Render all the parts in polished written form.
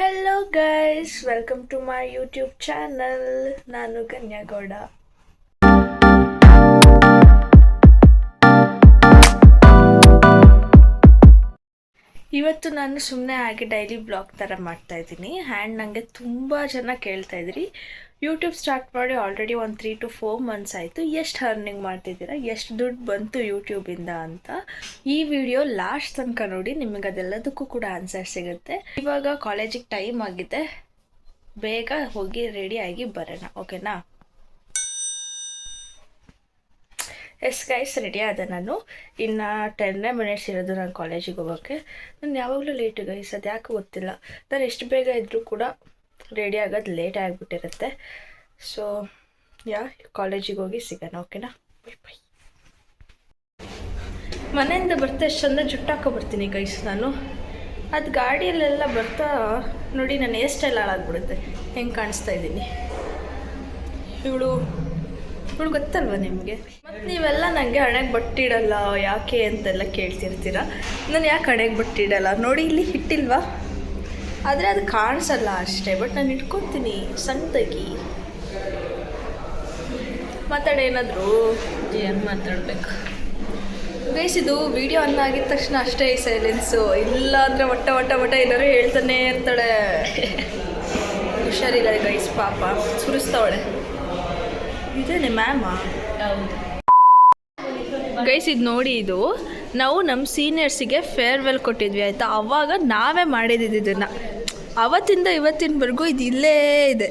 Hello guys, welcome to my YouTube channel. ನಾನು ಕನ್ಯಾಗೌಡ. ಇವತ್ತು ನಾನು ಸುಮ್ಮನೆ ಆಗಿ ಡೈಲಿ ಬ್ಲಾಗ್ ಥರ ಮಾಡ್ತಾಯಿದ್ದೀನಿ. ಆ್ಯಂಡ್ ನನಗೆ ತುಂಬ ಜನ ಕೇಳ್ತಾಯಿದ್ರಿ, ಯೂಟ್ಯೂಬ್ ಸ್ಟಾರ್ಟ್ ಮಾಡಿ ಆಲ್ರೆಡಿ ಒಂದು 3 to 4 months ಆಯಿತು, ಎಷ್ಟು ಅರ್ನಿಂಗ್ ಮಾಡ್ತಿದ್ದೀರಾ, ಎಷ್ಟು ದುಡ್ಡು ಬಂತು ಯೂಟ್ಯೂಬಿಂದ ಅಂತ. ಈ ವಿಡಿಯೋ ಲಾಸ್ಟ್ ತನಕ ನೋಡಿ, ನಿಮಗೆ ಅದೆಲ್ಲದಕ್ಕೂ ಕೂಡ ಆನ್ಸರ್ ಸಿಗುತ್ತೆ. ಇವಾಗ ಕಾಲೇಜಿಗೆ ಟೈಮ್ ಆಗಿದೆ, ಬೇಗ ಹೋಗಿ ರೆಡಿಯಾಗಿ ಬರೋಣ, ಓಕೆನಾ? ಎಸ್ ಗೈಸ್, ರೆಡಿ ಆದೆ ನಾನು. ಇನ್ನು 10 minutes ಇರೋದು ನಾನು ಕಾಲೇಜಿಗೆ ಹೋಗೋಕ್ಕೆ. ನಾನು ಯಾವಾಗಲೂ ಲೇಟು ಗೈಸ್, ಅದು ಯಾಕೆ ಗೊತ್ತಿಲ್ಲ. ನಾನು ಎಷ್ಟು ಬೇಗ ಇದ್ದರೂ ಕೂಡ ರೆಡಿ ಆಗೋದು ಲೇಟ್ ಆಗಿಬಿಟ್ಟಿರುತ್ತೆ. ಸೊ ಕಾಲೇಜಿಗೆ ಹೋಗಿ ಸಿಗೋಣ, ಓಕೆನಾ? Bye bye. ಮನೆಯಿಂದ ಬರ್ತಾ ಎಷ್ಟು ಚಂದ ಜುಟ್ಟು ಹಾಕೋ ಬರ್ತೀನಿ ಗೈಸ್ ನಾನು. ಅದು ಗಾಡಿಯಲ್ಲೆಲ್ಲ ಬರ್ತಾ ನೋಡಿ ನನ್ನ ಹೇರ್ ಸ್ಟೈಲ್ ಹಾಳಾಗ್ಬಿಡುತ್ತೆ. ಹೆಂಗೆ ಕಾಣಿಸ್ತಾ ಇದ್ದೀನಿ, ಇವಳು ಗೊತ್ತಲ್ವ ನಿಮಗೆ. ಮತ್ತು ನೀವೆಲ್ಲ ನನಗೆ ಹಣೆಗೆ ಬಟ್ಟಿಡಲ್ಲ ಯಾಕೆ ಅಂತೆಲ್ಲ ಕೇಳ್ತಿರ್ತೀರ. ನಾನು ಯಾಕೆ ಹಣೆಗೆ ಬಟ್ಟಿಡಲ್ಲ ನೋಡಿ, ಇಲ್ಲಿ ಇಟ್ಟಿಲ್ವಾ, ಆದರೆ ಅದು ಕಾಣಿಸಲ್ಲ ಅಷ್ಟೇ. ಬಟ್ ನಾನು ಇಟ್ಕೊತೀನಿ ಸಣ್ಣದಾಗಿ. ಮಾತಾಡೇನಾದರೂ ಏನು ಮಾತಾಡಬೇಕು ಗೈಸ್. ಇದು ವಿಡಿಯೋ ಆಗಿದ ತಕ್ಷಣ ಅಷ್ಟೇ ಸೈಲೆನ್ಸು, ಇಲ್ಲ ಅಂದರೆ ವಟ ಏನಾದ್ರು ಹೇಳ್ತಾನೆ ಇರ್ತಾಳೆ. ಹುಷಾರಿಲ್ಲ ಗೈಸ್, ಪಾಪ ಸುರಿಸ್ತಾವಳೆ. ಇದೇನೆ ಮ್ಯಾಮ ಗೈಸ್, ಇದು ನೋಡಿ, ಇದು ನಾವು ನಮ್ಮ ಸೀನಿಯರ್ಸಿಗೆ ಫೇರ್ವೆಲ್ ಕೊಟ್ಟಿದ್ವಿ ಆಯಿತಾ. ಆವಾಗ ನಾವೇ ಮಾಡಿದ್ದು ಇದನ್ನು. ಅವತ್ತಿಂದ ಇವತ್ತಿನವರೆಗೂ ಇದು ಇಲ್ಲೇ ಇದೆ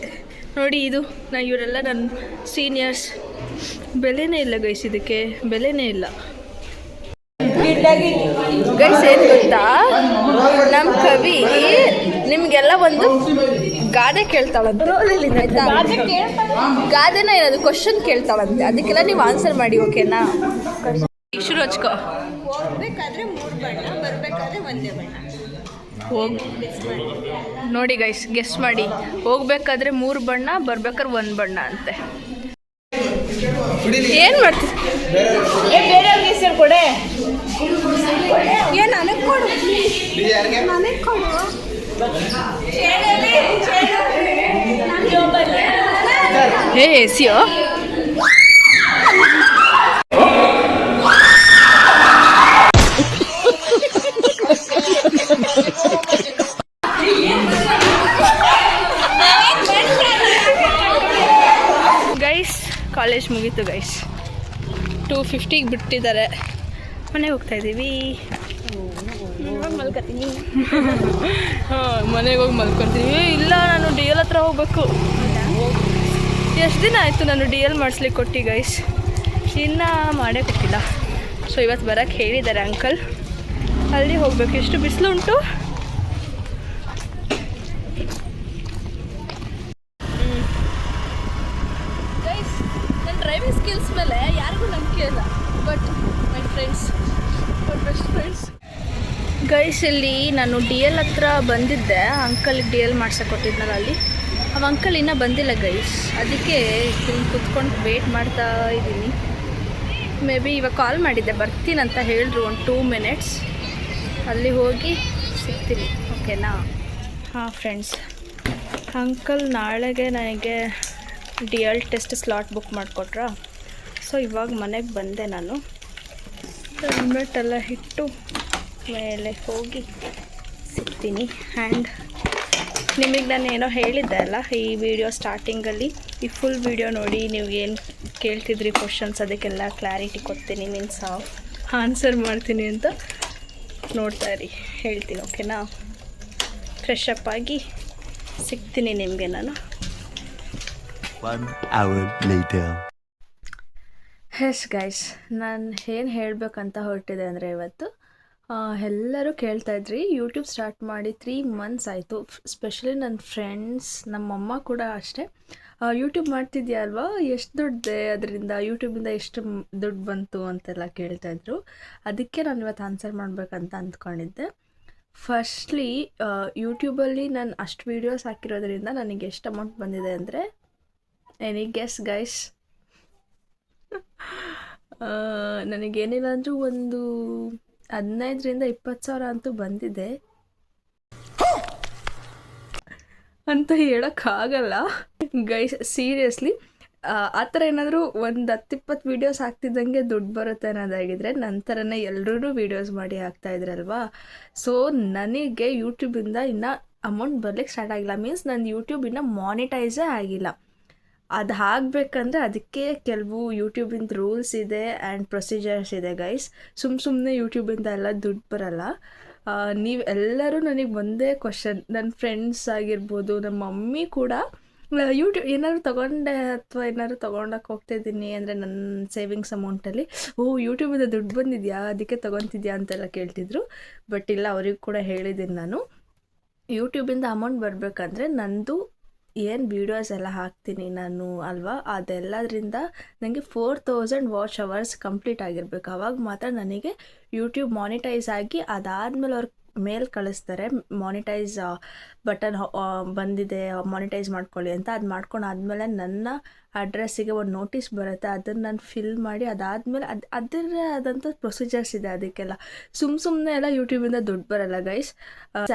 ನೋಡಿ. ಇದು ಇವರೆಲ್ಲ ನನ್ನ ಸೀನಿಯರ್ಸ್. ಬೆಲೆನೇ ಇಲ್ಲ ಗೈಸ್, ಇದಕ್ಕೆ ಬೆಲೆನೇ ಇಲ್ಲ ಗೈಸ್. ಏನು ಗೊತ್ತಾ, ನಮ್ಮ ಕವಿ ನಿಮಗೆಲ್ಲ ಒಂದು ಗಾದೆ ಕೇಳ್ತಾಳಂತೆ ಆಯ್ತಾ. ಗಾದೆನ ಏನದು ಕ್ವಶನ್ ಕೇಳ್ತಾಳಂತೆ, ಅದಕ್ಕೆಲ್ಲ ನೀವು ಆನ್ಸರ್ ಮಾಡಿ, ಓಕೆನಾ? ಶುರು ಹಚ್ಕೋ. ಹೋಗ್ಬೇಕಾದ್ರೆ 3 ಬಣ್ಣ, ಬರಬೇಕಾದ್ರೆ ಒಂದೇ ಬಣ್ಣ. ನೋಡಿ ಗೈಸ್, ಗೆಸ್ ಮಾಡಿ. ಹೋಗ್ಬೇಕಾದ್ರೆ 3 ಬಣ್ಣ, ಬರ್ಬೇಕಾದ್ರೆ 1 ಬಣ್ಣ ಅಂತೆ. ಏನು ಮಾಡ್ತೀವಿ? ಬೇರೆಯವ್ರಿಗೆ ಹೆಸರು ಕೊಡೆ. ಏನು ನನಗೆ ಕೊಡು, ನನಗೆ ಕೊಡು. ಹೇ ಎಸಿಯೋ. ಗೈಸ್, ಕಾಲೇಜ್ ಮುಗೀತು ಗೈಸ್. 2:50 ಬಿಟ್ಟಿದ್ದಾರೆ. ಮನೆಗೆ ಹೋಗ್ತಾ ಇದ್ದೀವಿ. ಮಲ್ಕೊತೀನಿ. ಹಾಂ, ಮನೆಗೆ ಹೋಗಿ ಮಲ್ಕೊತೀನಿ. ಇಲ್ಲ, ನಾನು DL ಹತ್ರ ಹೋಗ್ಬೇಕು. ಎಷ್ಟು ದಿನ ಆಯಿತು ನಾನು DL ಮಾಡಿಸ್ಲಿಕ್ಕೆ ಕೊಟ್ಟು ಗೈಸ್, ಇನ್ನೂ ಮಾಡೇ ಕೊಟ್ಟಿಲ್ಲ. ಸೊ ಇವತ್ತು ಬರೋಕ್ಕೆ ಹೇಳಿದ್ದಾರೆ ಅಂಕಲ್. ಅಲ್ಲಿ ಹೋಗ್ಬೇಕು. ಎಷ್ಟು ಬಿಸಿಲು ಉಂಟು. ಗೈಸ್, ನನ್ನ ಡ್ರೈವಿಂಗ್ ಸ್ಕಿಲ್ಸ್ ಮೇಲೆ ಯಾರಿಗೂ ನಂಬಿಕೆ ಇಲ್ಲ. But my friends, best friends guys. ಇಲ್ಲಿ ನಾನು DL ಹತ್ರ ಬಂದಿದ್ದೆ, ಅಂಕಲ್ಗೆ DL ಮಾಡ್ಸಕ್ಕೆ ಕೊಟ್ಟಿದ್ನಲ್ಲ ಅಲ್ಲಿ. ಅವ ಅಂಕಲ್ ಇನ್ನೂ ಬಂದಿಲ್ಲ ಗೈಸ್, ಅದಕ್ಕೆ ಇಲ್ಲಿ ಕುತ್ಕೊಂಡು ವೇಟ್ ಮಾಡ್ತಾ ಇದ್ದೀನಿ. ಮೇ ಬಿ ಇವಾಗ ಕಾಲ್ ಮಾಡಿದ್ದೆ, ಬರ್ತೀನಂತ ಹೇಳಿದ್ರು. ಒಂದು 2 minutes ಅಲ್ಲಿ ಹೋಗಿ ಸಿಗ್ತೀನಿ, ಓಕೆನಾ? ಹಾಂ ಫ್ರೆಂಡ್ಸ್, ಅಂಕಲ್ ನಾಳೆಗೆ ನನಗೆ DL ಟೆಸ್ಟ್ ಸ್ಲಾಟ್ ಬುಕ್ ಮಾಡಿಕೊಟ್ರಾ. ಸೊ ಇವಾಗ ಮನೆಗೆ ಬಂದೆ ನಾನು. ಹೆಲ್ಮೆಟ್ ಎಲ್ಲ ಇಟ್ಟು ಮೇಲೆ ಹೋಗಿ ಸಿಗ್ತೀನಿ. ಆ್ಯಂಡ್ ನಿಮಗೆ ನಾನು ಏನೋ ಹೇಳಿದ್ದೆ ಅಲ್ಲ ಈ ವಿಡಿಯೋ ಸ್ಟಾರ್ಟಿಂಗಲ್ಲಿ, ಈ ಫುಲ್ ವಿಡಿಯೋ ನೋಡಿ. ನೀವು ಏನು ಕೇಳ್ತಿದ್ರಿ ಕ್ವಶನ್ಸ್, ಅದಕ್ಕೆಲ್ಲ ಕ್ಲಾರಿಟಿ ಕೊಡ್ತೀನಿ, ಮೀನ್ಸ್ ಆನ್ಸರ್ ಮಾಡ್ತೀನಿ ಅಂತ. ನೋಡ್ತಾ ಇರಿ, ಹೇಳ್ತೀನಿ, ಓಕೆನಾ? ಫ್ರೆಶ್ ಅಪ್ ಆಗಿ ಸಿಗ್ತೀನಿ ನಿಮಗೆ ನಾನು. 1 hour later. ಎಸ್ ಗೈಸ್, ನಾನು ಏನು ಹೇಳಬೇಕಂತ ಹೊರಟಿದೆ ಅಂದರೆ, ಇವತ್ತು ಎಲ್ಲರೂ ಕೇಳ್ತಾಯಿದ್ರಿ, ಯೂಟ್ಯೂಬ್ ಸ್ಟಾರ್ಟ್ ಮಾಡಿ 3 months ಆಯಿತು. ಸ್ಪೆಷಲಿ ನನ್ನ ಫ್ರೆಂಡ್ಸ್, ನಮ್ಮಮ್ಮ ಕೂಡ ಅಷ್ಟೇ. ಯೂಟ್ಯೂಬ್ ಮಾಡ್ತಿದ್ಯಾ ಅಲ್ವಾ, ಎಷ್ಟು ದುಡ್ಡಿದೆ ಅದರಿಂದ, ಯೂಟ್ಯೂಬಿಂದ ಎಷ್ಟು ದುಡ್ಡು ಬಂತು ಅಂತೆಲ್ಲ ಕೇಳ್ತಾಯಿದ್ರು. ಅದಕ್ಕೆ ನಾನು ಇವತ್ತು ಆನ್ಸರ್ ಮಾಡಬೇಕಂತ ಅಂದ್ಕೊಂಡಿದ್ದೆ. ಫಸ್ಟ್ಲಿ ಯೂಟ್ಯೂಬಲ್ಲಿ ನಾನು ಅಷ್ಟು ವೀಡಿಯೋಸ್ ಹಾಕಿರೋದ್ರಿಂದ ನನಗೆ ಎಷ್ಟು ಅಮೌಂಟ್ ಬಂದಿದೆ ಅಂದರೆ, ಎನಿ ಗೆಸ್ ಗೈಸ್? ನನಗೇನಿಲ್ಲ ಅಂದರೂ ಒಂದು 15,000 to 20,000 ಅಂತೂ ಬಂದಿದೆ. ಅಂತ ಹೇಳೋಕ್ಕಾಗಲ್ಲ ಗೈಸ್, ಸೀರಿಯಸ್ಲಿ. ಆ ಥರ ಏನಾದರೂ ಒಂದು 10-20 ವೀಡಿಯೋಸ್ ಹಾಕ್ತಿದ್ದಂಗೆ ದುಡ್ಡು ಬರುತ್ತೆ ಅನ್ನೋದಾಗಿದ್ರೆ ನಂತರನೇ ಎಲ್ಲರೂ ವೀಡಿಯೋಸ್ ಮಾಡಿ ಹಾಕ್ತಾಯಿದ್ರಲ್ವಾ. ಸೊ ನನಗೆ ಯೂಟ್ಯೂಬಿಂದ ಇನ್ನೂ ಅಮೌಂಟ್ ಬರ್ಲಿಕ್ಕೆ ಸ್ಟಾರ್ಟ್ ಆಗಿಲ್ಲ, ಮೀನ್ಸ್ ನನ್ನ ಯೂಟ್ಯೂಬ್ ಇನ್ನೂ ಮಾನಿಟೈಸೇ ಆಗಿಲ್ಲ. ಅದು ಆಗಬೇಕಂದ್ರೆ ಅದಕ್ಕೆ ಕೆಲವು ಯೂಟ್ಯೂಬಿಂದ ರೂಲ್ಸ್ ಇದೆ ಆ್ಯಂಡ್ ಪ್ರೊಸೀಜರ್ಸ್ ಇದೆ ಗೈಸ್. ಸುಮ್ಮನೆ ಯೂಟ್ಯೂಬಿಂದ ಎಲ್ಲ ದುಡ್ಡು ಬರಲ್ಲ. ನೀವು ಎಲ್ಲರೂ ನನಗೆ ಒಂದೇ ಕ್ವಶನ್, ನನ್ನ ಫ್ರೆಂಡ್ಸ್ ಆಗಿರ್ಬೋದು, ನಮ್ಮ ಮಮ್ಮಿ ಕೂಡ ಯೂಟ್ಯೂಬ್ ಏನಾದ್ರು ತೊಗೊಂಡೆ ಅಥವಾ ಏನಾದ್ರು ತೊಗೊಂಡಕ್ಕೆ ಹೋಗ್ತಾಯಿದ್ದೀನಿ ಅಂದರೆ ನನ್ನ ಸೇವಿಂಗ್ಸ್ ಅಮೌಂಟಲ್ಲಿ, ಯೂಟ್ಯೂಬಿಂದ ದುಡ್ಡು ಬಂದಿದೆಯಾ ಅದಕ್ಕೆ ತೊಗೊತಿದ್ಯಾ ಅಂತೆಲ್ಲ ಕೇಳ್ತಿದ್ರು. ಬಟ್ ಇಲ್ಲ, ಅವ್ರಿಗೆ ಕೂಡ ಹೇಳಿದ್ದೀನಿ ನಾನು, ಯೂಟ್ಯೂಬಿಂದ ಅಮೌಂಟ್ ಬರಬೇಕಂದ್ರೆ ನಂದು ಏನು ವೀಡಿಯೋಸ್ ಎಲ್ಲ ಹಾಕ್ತೀನಿ ನಾನು ಅಲ್ವಾ, ಅದೆಲ್ಲದರಿಂದ ನನಗೆ 4000 ವಾಚ್ ಅವರ್ಸ್ ಕಂಪ್ಲೀಟ್ ಆಗಿರಬೇಕು. ಆವಾಗ ಮಾತ್ರ ನನಗೆ ಯೂಟ್ಯೂಬ್ ಮಾನಿಟೈಸ್ ಆಗಿ ಅದಾದಮೇಲೆ ಅವ್ರು ಮೇಲ್ ಕಳಿಸ್ತಾರೆ, ಮಾನಿಟೈಸ್ ಬಟನ್ ಬಂದಿದೆ, ಮಾನಿಟೈಸ್ ಮಾಡ್ಕೊಳ್ಳಿ ಅಂತ. ಅದು ಮಾಡ್ಕೊಂಡಾದ್ಮೇಲೆ ನನ್ನ ಅಡ್ರೆಸ್ಸಿಗೆ ಒಂದು ನೋಟಿಸ್ ಬರುತ್ತೆ, ಅದನ್ನು ನಾನು ಫಿಲ್ ಮಾಡಿ ಅದಾದಮೇಲೆ ಅದರೇ ಆದಂಥ ಪ್ರೊಸೀಜರ್ಸ್ ಇದೆ ಅದಕ್ಕೆಲ್ಲ. ಸುಮ್ಮನೆ ಎಲ್ಲ ಯೂಟ್ಯೂಬಿಂದ ದುಡ್ಡು ಬರಲ್ಲ ಗೈಸ್.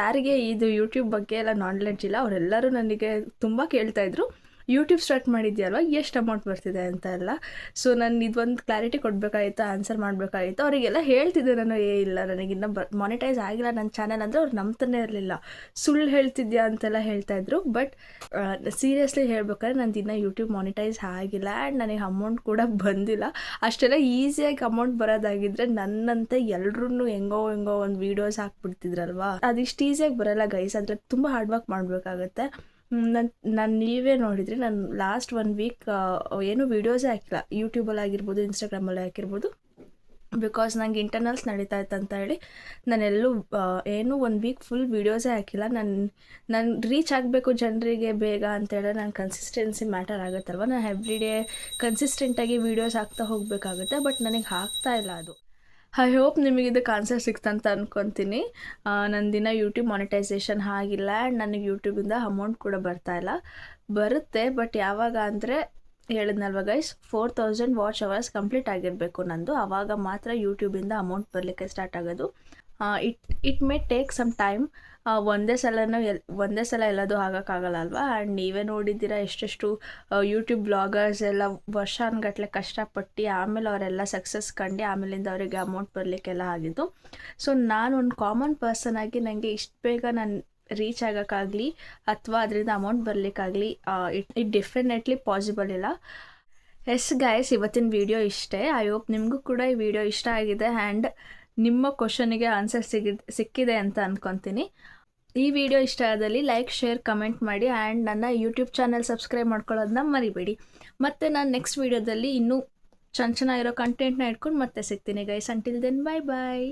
ಯಾರಿಗೆ ಇದು ಯೂಟ್ಯೂಬ್ ಬಗ್ಗೆ ಎಲ್ಲ ನಾಲೆಡ್ಜ್ ಇಲ್ಲ ಅವರೆಲ್ಲರೂ ನನಗೆ ತುಂಬ ಕೇಳ್ತಾಯಿದ್ರು, ಯೂಟ್ಯೂಬ್ ಸ್ಟಾರ್ಟ್ ಮಾಡಿದ್ಯಲ್ವ, ಎಷ್ಟು ಅಮೌಂಟ್ ಬರ್ತಿದೆ ಅಂತ ಎಲ್ಲ. ಸೊ ನಾನು ಇದೊಂದು ಕ್ಲಾರಿಟಿ ಕೊಡಬೇಕಾಗಿತ್ತು, ಆನ್ಸರ್ ಮಾಡಬೇಕಾಗಿತ್ತು. ಅವರಿಗೆಲ್ಲ ಹೇಳ್ತಿದ್ದೆ ನಾನು, ಇಲ್ಲ ನನಗಿನ್ನ ಮಾನಿಟೈಸ್ ಆಗಿಲ್ಲ ನನ್ನ ಚಾನಲ್ ಅಂದರೆ ಅವ್ರು ನಂಬ್ತಾನೆ ಇರಲಿಲ್ಲ, ಸುಳ್ಳು ಹೇಳ್ತಿದ್ಯಾ ಅಂತೆಲ್ಲ ಹೇಳ್ತಾಯಿದ್ರು. ಬಟ್ ಸೀರಿಯಸ್ಲಿ ಹೇಳ್ಬೇಕಾದ್ರೆ ನಂದು ಇನ್ನೂ ಯೂಟ್ಯೂಬ್ ಮಾನಿಟೈಸ್ ಆಗಿಲ್ಲ ಆ್ಯಂಡ್ ನನಗೆ ಅಮೌಂಟ್ ಕೂಡ ಬಂದಿಲ್ಲ. ಅಷ್ಟೆಲ್ಲ ಈಸಿಯಾಗಿ ಅಮೌಂಟ್ ಬರೋದಾಗಿದ್ದರೆ ನನ್ನಂತೆ ಎಲ್ಲರೂ ಹೆಂಗೋ ಒಂದು ವೀಡಿಯೋಸ್ ಹಾಕ್ಬಿಡ್ತಿದ್ರಲ್ವಾ. ಅದಿಷ್ಟು ಈಸಿಯಾಗಿ ಬರೋಲ್ಲ ಗೈಸ್, ಅದ್ರಲ್ಲಿ ತುಂಬ ಹಾರ್ಡ್ ವರ್ಕ್ ಮಾಡಬೇಕಾಗತ್ತೆ. ನಾನು ನೀವೇ ನೋಡಿದರೆ ನಾನು ಲಾಸ್ಟ್ 1 ವೀಕ್ ಏನೂ ವೀಡಿಯೋಸೇ ಹಾಕಿಲ್ಲ, ಯೂಟ್ಯೂಬಲ್ಲಿ ಆಗಿರ್ಬೋದು, ಇನ್ಸ್ಟಾಗ್ರಾಮಲ್ಲಿ ಹಾಕಿರ್ಬೋದು. ಬಿಕಾಸ್ ನಂಗೆ ಇಂಟರ್ನಲ್ಸ್ ನಡೀತಾ ಇತ್ತು ಅಂತ ಹೇಳಿ ನಾನೆಲ್ಲೂ ಏನೂ 1 ವೀಕ್ ಫುಲ್ ವೀಡಿಯೋಸೇ ಹಾಕಿಲ್ಲ. ನಾನು ರೀಚ್ ಆಗಬೇಕು ಜನರಿಗೆ ಬೇಗ ಅಂತೇಳಿ ನಾನು ಕನ್ಸಿಸ್ಟೆನ್ಸಿ ಮ್ಯಾಟರ್ ಆಗುತ್ತಲ್ವ, ನಾನು ಎವ್ರಿ ಡೇ ಕನ್ಸಿಸ್ಟೆಂಟಾಗಿ ವೀಡಿಯೋಸ್ ಹಾಕ್ತಾ ಹೋಗಬೇಕಾಗುತ್ತೆ. ಬಟ್ ನನಗೆ ಆಗ್ತಾ ಇಲ್ಲ ಅದು. ಐ ಹೋಪ್ ನಿಮಗೆ ಇದಕ್ಕೆ ಆನ್ಸರ್ ಸಿಕ್ತಂತ ಅಂದ್ಕೊತೀನಿ. ನಂದಿನ ಯೂಟ್ಯೂಬ್ ಮಾನಿಟೈಸೇಷನ್ ಆಗಿಲ್ಲ ಆ್ಯಂಡ್ ನನಗೆ ಯೂಟ್ಯೂಬಿಂದ ಅಮೌಂಟ್ ಕೂಡ ಬರ್ತಾಯಿಲ್ಲ. ಬರುತ್ತೆ, ಬಟ್ ಯಾವಾಗ ಅಂದರೆ ಹೇಳಿದ್ನಲ್ವ ಗೈಸ್, 4000 ವಾಚ್ ಅವರ್ಸ್ ಕಂಪ್ಲೀಟ್ ಆಗಿರಬೇಕು ನಂದು, ಆವಾಗ ಮಾತ್ರ ಯೂಟ್ಯೂಬಿಂದ ಅಮೌಂಟ್ ಬರಲಿಕ್ಕೆ ಸ್ಟಾರ್ಟ್ ಆಗೋದು. It may take some time. ಒಂದೇ ಸಲ ಎಲ್ಲದೂ ಆಗೋಕ್ಕಾಗಲ್ಲ ಅಲ್ವಾ. ಆ್ಯಂಡ್ ನೀವೇ ನೋಡಿದ್ದೀರಾ ಎಷ್ಟೆಷ್ಟು ಯೂಟ್ಯೂಬ್ ಬ್ಲಾಗರ್ಸ್ ಎಲ್ಲ ವರ್ಷಾನುಗಟ್ಲೆ ಕಷ್ಟಪಟ್ಟು ಆಮೇಲೆ ಅವರೆಲ್ಲ ಸಕ್ಸಸ್ ಕಂಡು ಆಮೇಲಿಂದ ಅವರಿಗೆ ಅಮೌಂಟ್ ಬರಲಿಕ್ಕೆಲ್ಲ ಆಗಿದ್ದು. ಸೊ ನಾನು ಒಂದು ಕಾಮನ್ ಪರ್ಸನ್ ಆಗಿ ನನಗೆ ಇಷ್ಟು ಬೇಗ ನಾನು ರೀಚ್ ಆಗೋಕ್ಕಾಗಲಿ ಅಥವಾ ಅದರಿಂದ ಅಮೌಂಟ್ ಬರಲಿಕ್ಕಾಗಲಿ ಇಟ್ ಡೆಫಿನೆಟ್ಲಿ ಪಾಸಿಬಲ್ ಇಲ್ಲ. ಎಸ್ ಗೈಸ್, ಇವತ್ತಿನ ವಿಡಿಯೋ ಇಷ್ಟೇ. ಐ ಹೋಪ್ ನಿಮಗೂ ಕೂಡ ಈ ವಿಡಿಯೋ ಇಷ್ಟ ಆಗಿದೆ ಆ್ಯಂಡ್ ನಿಮ್ಮ ಕ್ವಶನಿಗೆ ಆನ್ಸರ್ ಸಿಕ್ಕಿದೆ ಅಂತ ಅಂದ್ಕೊತೀನಿ. ಈ ವಿಡಿಯೋ ಇಷ್ಟ ಆದಲ್ಲಿ ಲೈಕ್, ಶೇರ್, ಕಮೆಂಟ್ ಮಾಡಿ ಆ್ಯಂಡ್ ನನ್ನ ಯೂಟ್ಯೂಬ್ ಚಾನಲ್ ಸಬ್ಸ್ಕ್ರೈಬ್ ಮಾಡ್ಕೊಳ್ಳೋದನ್ನ ಮರಿಬೇಡಿ. ಮತ್ತು ನಾನು ನೆಕ್ಸ್ಟ್ ವೀಡಿಯೋದಲ್ಲಿ ಇನ್ನೂ ಚೆನ್ನಾಗಿರೋ ಕಂಟೆಂಟ್ನ ಇಟ್ಕೊಂಡು ಮತ್ತೆ ಸಿಗ್ತೀನಿ ಗೈಸ್. ಅಂಟಿಲ್ ದೆನ್, ಬಾಯ್ ಬಾಯ್.